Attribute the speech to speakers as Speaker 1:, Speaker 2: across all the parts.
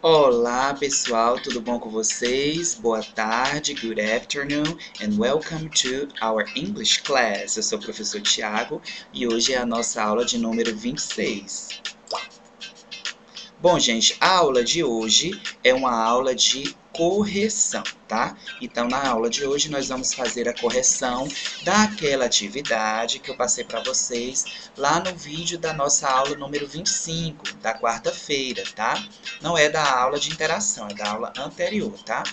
Speaker 1: Olá pessoal, tudo bom com vocês? Boa tarde, good afternoon, and welcome to our English class. Eu sou o professor Tiago e hoje é a nossa aula de número 26. Bom, gente, a aula de hoje é uma aula de correção, tá? Então, na aula de hoje, nós vamos fazer a correção daquela atividade que eu passei para vocês lá no vídeo da nossa aula número 25, da quarta-feira, tá? Não é da aula de interação, é da aula anterior, tá?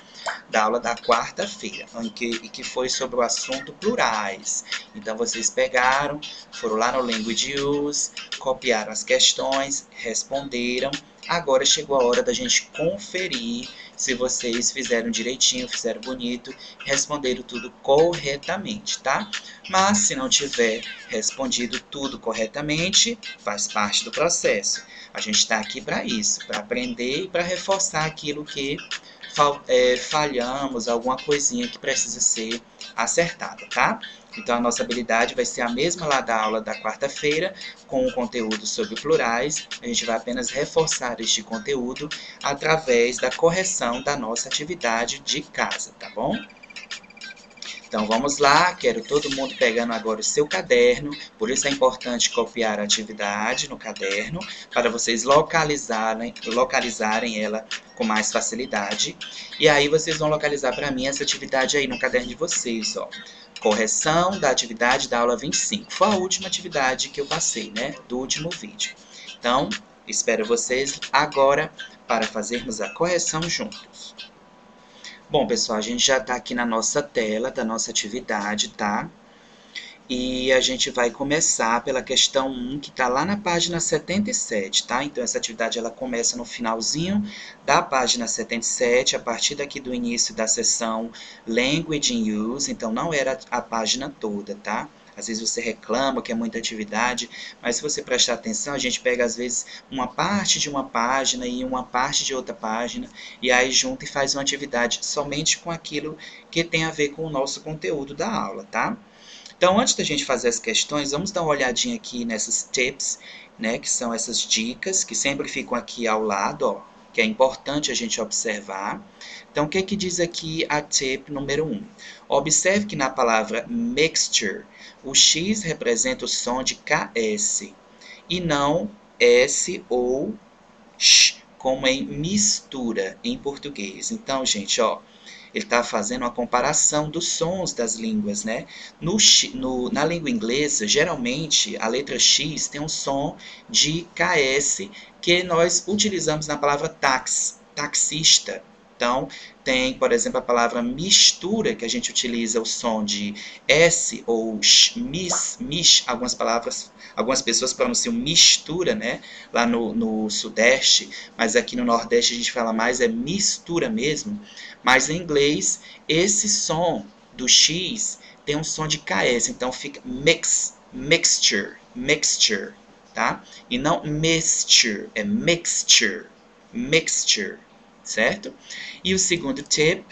Speaker 1: Da aula da quarta-feira, que foi sobre o assunto plurais. Então, vocês pegaram, foram lá no Language Use, copiaram as questões, responderam. Agora chegou a hora da gente conferir se vocês fizeram direitinho, fizeram bonito, responderam tudo corretamente, tá? Mas se não tiver respondido tudo corretamente, faz parte do processo. A gente está aqui para isso, para aprender e para reforçar aquilo que falhamos, alguma coisinha que precisa ser acertada, tá? Então, a nossa habilidade vai ser a mesma lá da aula da quarta-feira, com o conteúdo sobre plurais. A gente vai apenas reforçar este conteúdo através da correção da nossa atividade de casa, tá bom? Então, vamos lá. Quero todo mundo pegando agora o seu caderno. Por isso é importante copiar a atividade no caderno, para vocês localizarem ela com mais facilidade. E aí, vocês vão localizar para mim essa atividade aí no caderno de vocês, ó. Correção da atividade da aula 25. Foi a última atividade que eu passei, né? Do último vídeo. Então, espero vocês agora para fazermos a correção juntos. Bom, pessoal, a gente já está aqui na nossa tela da nossa atividade, tá? E a gente vai começar pela questão 1, que está lá na página 77, tá? Então, essa atividade ela começa no finalzinho da página 77, a partir daqui do início da seção Language in Use. Então, não era a página toda, tá? Às vezes você reclama que é muita atividade, mas se você prestar atenção, a gente pega às vezes uma parte de uma página e uma parte de outra página, e aí junta e faz uma atividade somente com aquilo que tem a ver com o nosso conteúdo da aula, tá? Então, antes da gente fazer as questões, vamos dar uma olhadinha aqui nessas tips, né, que são essas dicas que sempre ficam aqui ao lado, ó, que é importante a gente observar. Então, o que que diz aqui a tip número 1? Observe que na palavra mixture, o X representa o som de KS e não S ou SH, como em mistura em português. Então, gente, ó, ele está fazendo uma comparação dos sons das línguas, né? Na língua inglesa, geralmente, a letra X tem um som de KS que nós utilizamos na palavra taxista. Então, tem, por exemplo, a palavra mistura, que a gente utiliza o som de S ou sh, mis, algumas pessoas pronunciam mistura, né? Lá no Sudeste, mas aqui no Nordeste a gente fala mais é mistura mesmo. Mas em inglês, esse som do X tem um som de KS, então fica mixture, tá? E não mixture, é mixture, certo? E o segundo tip,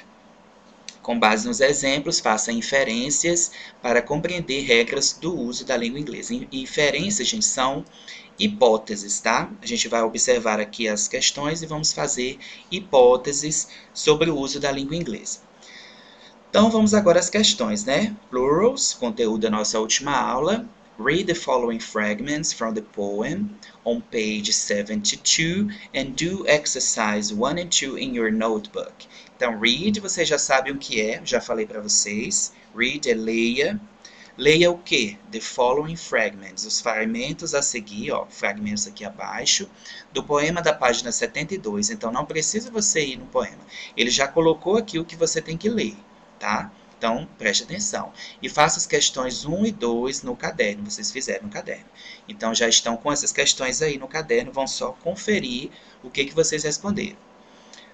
Speaker 1: com base nos exemplos, faça inferências para compreender regras do uso da língua inglesa. Inferências, gente, são hipóteses, tá? A gente vai observar aqui as questões e vamos fazer hipóteses sobre o uso da língua inglesa. Então, vamos agora às questões, né? Plurals, conteúdo da nossa última aula. Read the following fragments from the poem on page 72 and do exercise 1 and 2 in your notebook. Então, read, você já sabe o que é, já falei para vocês. Read é leia. Leia o quê? The following fragments, os fragmentos a seguir, ó, fragmentos aqui abaixo, do poema da página 72. Então, não precisa você ir no poema. Ele já colocou aqui o que você tem que ler, tá? Então, preste atenção. E faça as questões 1 e 2 no caderno, vocês fizeram no caderno. Então, já estão com essas questões aí no caderno, vão só conferir o que vocês responderam.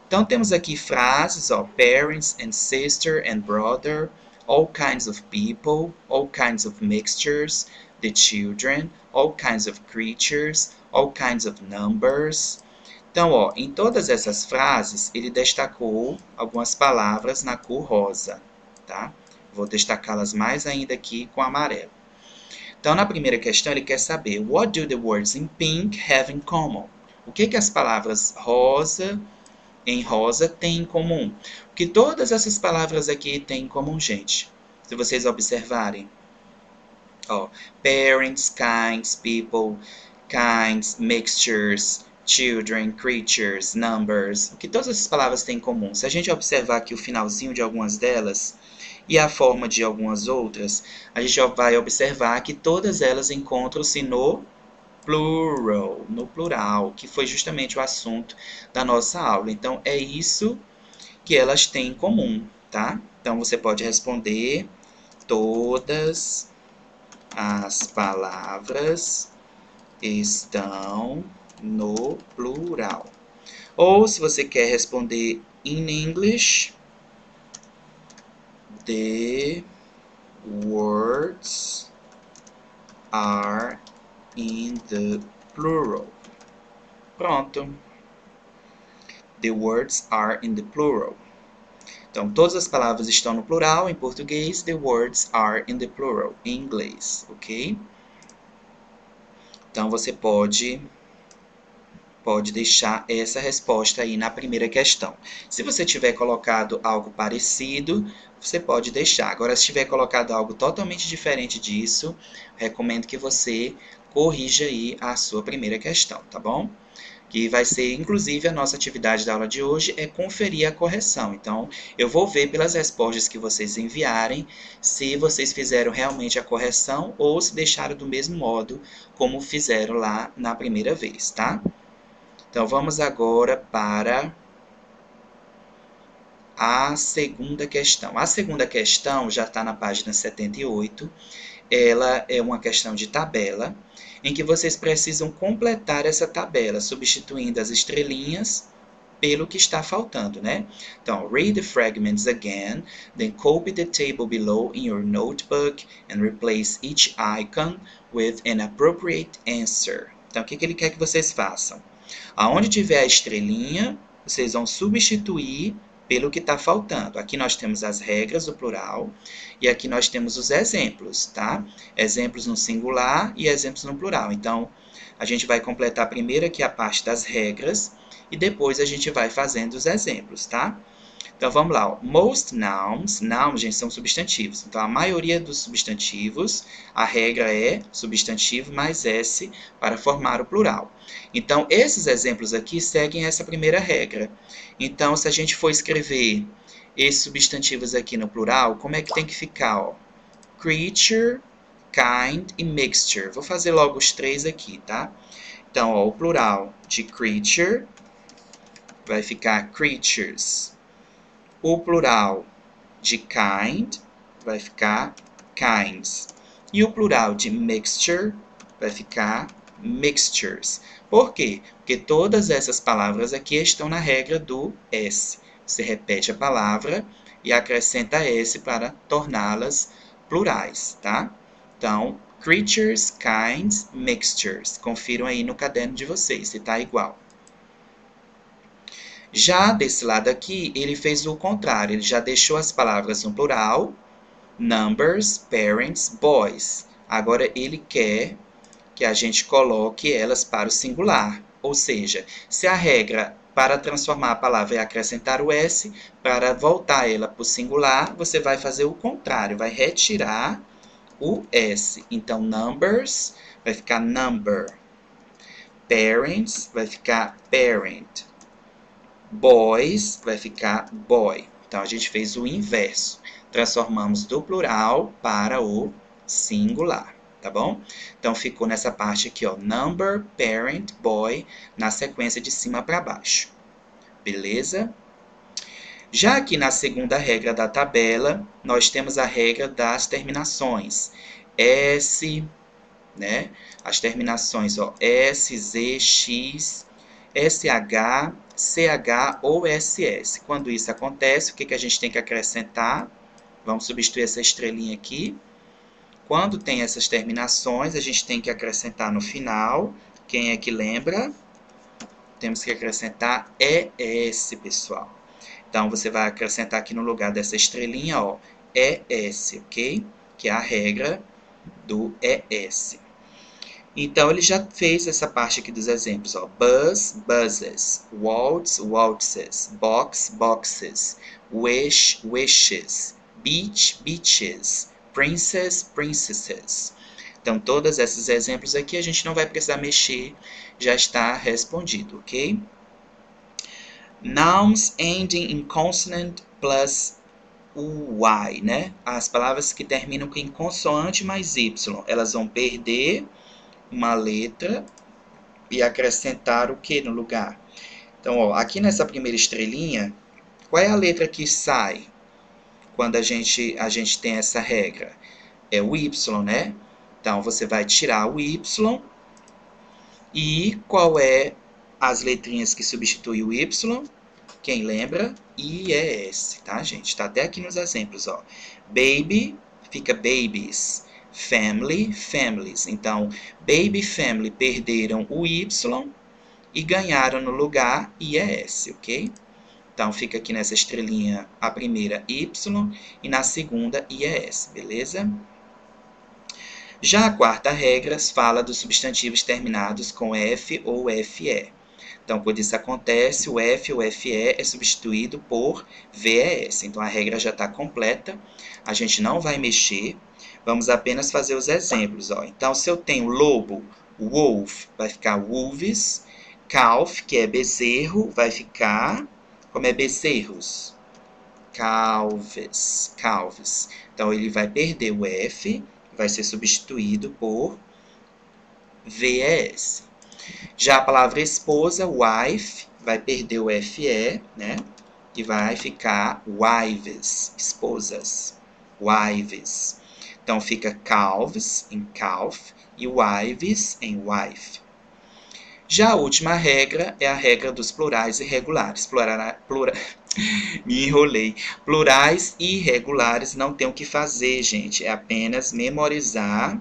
Speaker 1: Então, temos aqui frases, ó, parents and sister and brother, all kinds of people, all kinds of mixtures, the children, all kinds of creatures, all kinds of numbers. Então, ó, em todas essas frases, ele destacou algumas palavras na cor rosa, tá? Vou destacá-las mais ainda aqui com amarelo. Então, na primeira questão, ele quer saber, what do the words in pink have in common? O que as palavras rosa, em rosa têm em comum? O que todas essas palavras aqui têm em comum, gente? Se vocês observarem. Ó, parents, kinds, people, kinds, mixtures, children, creatures, numbers. O que todas essas palavras têm em comum? Se a gente observar aqui o finalzinho de algumas delas e a forma de algumas outras, a gente vai observar que todas elas encontram-se no plural, no plural, que foi justamente o assunto da nossa aula. Então, é isso que elas têm em comum, tá? Então, você pode responder: todas as palavras estão no plural. Ou, se você quer responder in English, the words are in the plural. Pronto. The words are in the plural. Então, todas as palavras estão no plural em português. The words are in the plural em inglês, ok? Então, você pode deixar essa resposta aí na primeira questão. Se você tiver colocado algo parecido, você pode deixar. Agora, se tiver colocado algo totalmente diferente disso, recomendo que você corrija aí a sua primeira questão, tá bom? Que vai ser, inclusive, a nossa atividade da aula de hoje é conferir a correção. Então, eu vou ver pelas respostas que vocês enviarem se vocês fizeram realmente a correção ou se deixaram do mesmo modo como fizeram lá na primeira vez, tá? Então, vamos agora para a segunda questão. A segunda questão já está na página 78. Ela é uma questão de tabela, em que vocês precisam completar essa tabela, substituindo as estrelinhas pelo que está faltando, né? Então, read the fragments again, then copy the table below in your notebook and replace each icon with an appropriate answer. Então, o que ele quer que vocês façam? Aonde tiver a estrelinha, vocês vão substituir pelo que está faltando. Aqui nós temos as regras do plural e aqui nós temos os exemplos, tá? Exemplos no singular e exemplos no plural. Então, a gente vai completar primeiro aqui a parte das regras e depois a gente vai fazendo os exemplos, tá? Então, vamos lá. Ó. Most nouns, nouns, gente, são substantivos. Então, a maioria dos substantivos, a regra é substantivo mais S para formar o plural. Então, esses exemplos aqui seguem essa primeira regra. Então, se a gente for escrever esses substantivos aqui no plural, como é que tem que ficar? Ó? Creature, kind e mixture. Vou fazer logo os três aqui, tá? Então, ó, o plural de creature vai ficar creatures. O plural de kind vai ficar kinds. E o plural de mixture vai ficar mixtures. Por quê? Porque todas essas palavras aqui estão na regra do S. Você repete a palavra e acrescenta S para torná-las plurais, tá? Então, creatures, kinds, mixtures. Confiram aí no caderno de vocês se está igual. Já desse lado aqui, ele fez o contrário. Ele já deixou as palavras no plural, numbers, parents, boys. Agora, ele quer que a gente coloque elas para o singular. Ou seja, se a regra para transformar a palavra é acrescentar o S, para voltar ela para o singular, você vai fazer o contrário, vai retirar o S. Então, numbers vai ficar number. Parents vai ficar parent. Boys vai ficar boy. Então, a gente fez o inverso. Transformamos do plural para o singular, tá bom? Então, ficou nessa parte aqui, ó, number, parent, boy, na sequência de cima para baixo. Beleza? Já aqui na segunda regra da tabela, nós temos a regra das terminações. S, né? As terminações, ó, S, Z, X, SH, CH ou SS. Quando isso acontece, o que a gente tem que acrescentar? Vamos substituir essa estrelinha aqui. Quando tem essas terminações, a gente tem que acrescentar no final. Quem é que lembra? Temos que acrescentar ES, pessoal. Então, você vai acrescentar aqui no lugar dessa estrelinha, ó, ES, ok? Que é a regra do ES. Então, ele já fez essa parte aqui dos exemplos, ó. Buzz, buzzes. Waltz, waltzes. Box, boxes. Wish, wishes. Beach, beaches. Princess, princesses. Então, todos esses exemplos aqui a gente não vai precisar mexer, já está respondido, ok? Nouns ending in consonant plus y, né? As palavras que terminam em consoante mais y, elas vão perder uma letra e acrescentar o que no lugar? Então, ó, aqui nessa primeira estrelinha, qual é a letra que sai quando a gente tem essa regra? É o y, né? Então, você vai tirar o y e qual é as letrinhas que substituem o y? Quem lembra? I, E, S, tá, gente? Tá até aqui nos exemplos, ó. Baby fica babies. Family, families. Então, baby, family perderam o y e ganharam no lugar IES, ok? Então, fica aqui nessa estrelinha a primeira y e na segunda IES, beleza? Já a quarta regra fala dos substantivos terminados com F ou FE. Então, quando isso acontece, o F ou FE é substituído por VES. Então, a regra já está completa, a gente não vai mexer, vamos apenas fazer os exemplos. Ó. Então, se eu tenho lobo, wolf, vai ficar wolves. Calf, que é bezerro, vai ficar, como é bezerros? Calves, calves. Então, ele vai perder o F, vai ser substituído por VES. Já a palavra esposa, wife, vai perder o FE, né? E vai ficar wives, esposas, wives. Então, fica calves em calf e wives em wife. Já a última regra é a regra dos plurais irregulares. Me enrolei. Plurais irregulares não tem o que fazer, gente. É apenas memorizar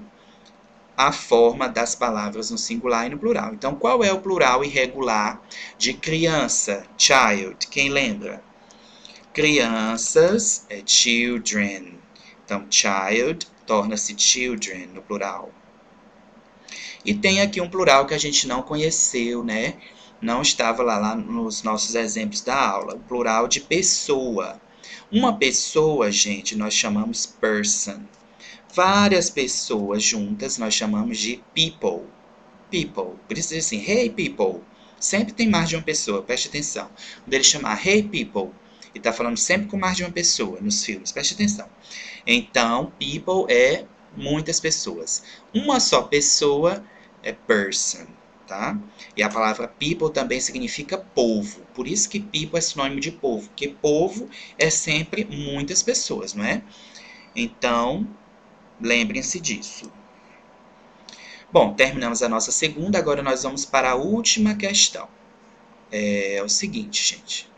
Speaker 1: a forma das palavras no singular e no plural. Então, qual é o plural irregular de criança? Child. Quem lembra? Crianças é children. Então, child torna-se children no plural. E tem aqui um plural que a gente não conheceu, né? Não estava lá nos nossos exemplos da aula. O plural de pessoa. Uma pessoa, gente, nós chamamos person. Várias pessoas juntas nós chamamos de people. People. Por isso diz assim, hey people. Sempre tem mais de uma pessoa, preste atenção. Quando ele chamar hey people, ele está falando sempre com mais de uma pessoa nos filmes, preste atenção. Então, people é muitas pessoas. Uma só pessoa é person, tá? E a palavra people também significa povo. Por isso que people é sinônimo de povo, porque povo é sempre muitas pessoas, não é? Então, lembrem-se disso. Bom, terminamos a nossa segunda, agora nós vamos para a última questão. É o seguinte, gente.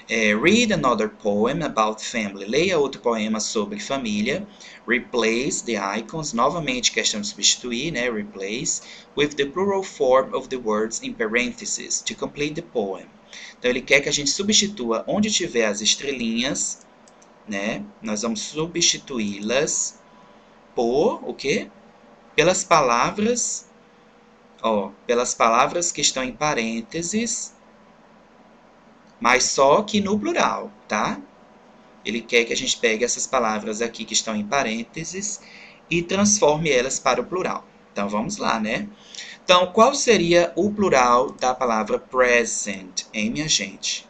Speaker 1: Read another poem about family. Leia outro poema sobre família. Replace the icons. Novamente, questão de substituir, né? Replace. With the plural form of the words in parentheses. To complete the poem. Então, ele quer que a gente substitua onde tiver as estrelinhas, né? Nós vamos substituí-las por o quê? Pelas palavras, ó, pelas palavras que estão em parênteses, mas só que no plural, tá? Ele quer que a gente pegue essas palavras aqui que estão em parênteses e transforme elas para o plural. Então, vamos lá, né? Então, qual seria o plural da palavra present, hein, minha gente?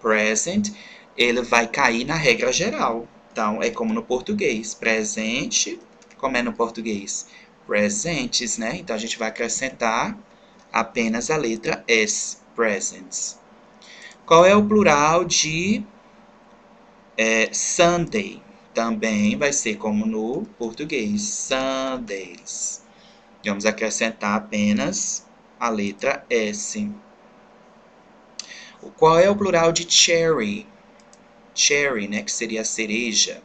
Speaker 1: Present, ele vai cair na regra geral. Então, é como no português. Presente, como é no português? Presentes, né? Então, a gente vai acrescentar apenas a letra S, presents. Qual é o plural de Sunday? Também vai ser como no português, Sundays. Vamos acrescentar apenas a letra S. Qual é o plural de cherry? Cherry, né, que seria a cereja.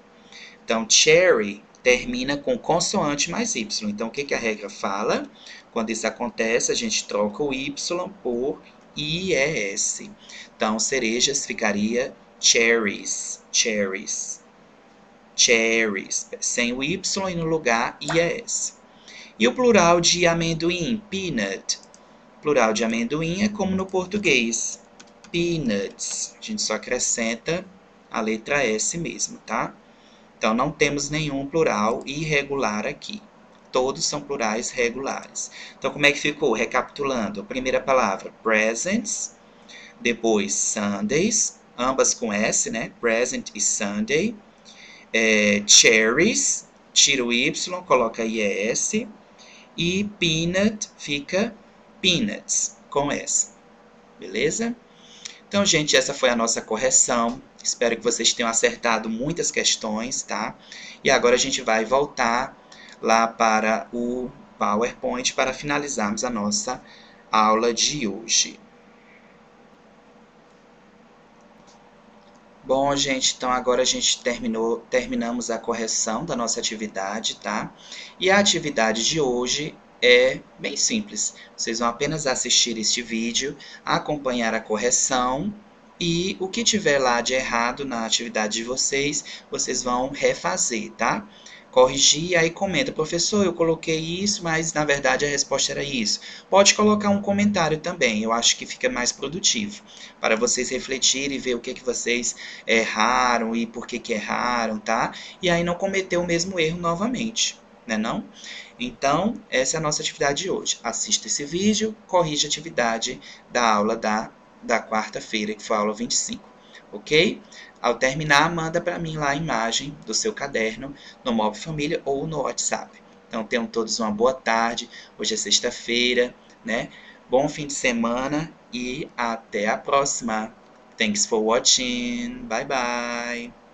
Speaker 1: Então, cherry termina com consoante mais Y. Então, o que a regra fala? Quando isso acontece, a gente troca o Y por IES. Então, cerejas ficaria cherries, cherries, cherries, sem o Y e no lugar IES. E o plural de amendoim, peanut. Plural de amendoim é como no português, peanuts. A gente só acrescenta a letra S mesmo, tá? Então, não temos nenhum plural irregular aqui. Todos são plurais regulares. Então, como é que ficou? Recapitulando. A primeira palavra, presents. Depois, Sundays. Ambas com S, né? Present e Sunday. Cherries. Tira o Y, coloca IES. E peanut fica peanuts, com S. Beleza? Então, gente, essa foi a nossa correção. Espero que vocês tenham acertado muitas questões, tá? E agora a gente vai voltar lá para o PowerPoint para finalizarmos a nossa aula de hoje. Bom, gente, então agora a gente terminamos a correção da nossa atividade, tá? E a atividade de hoje é bem simples. Vocês vão apenas assistir este vídeo, acompanhar a correção e o que tiver lá de errado na atividade de vocês, vocês vão refazer, tá? Corrigir e aí comenta, professor, eu coloquei isso, mas na verdade a resposta era isso. Pode colocar um comentário também, eu acho que fica mais produtivo, para vocês refletirem e ver o que vocês erraram e por que erraram, tá? E aí não cometer o mesmo erro novamente, né não? Então, essa é a nossa atividade de hoje. Assista esse vídeo, corrija a atividade da aula da quarta-feira, que foi a aula 25, ok? Ao terminar, manda para mim lá a imagem do seu caderno no Mob Família ou no WhatsApp. Então, tenham todos uma boa tarde. Hoje é sexta-feira, né? Bom fim de semana e até a próxima. Thanks for watching. Bye bye.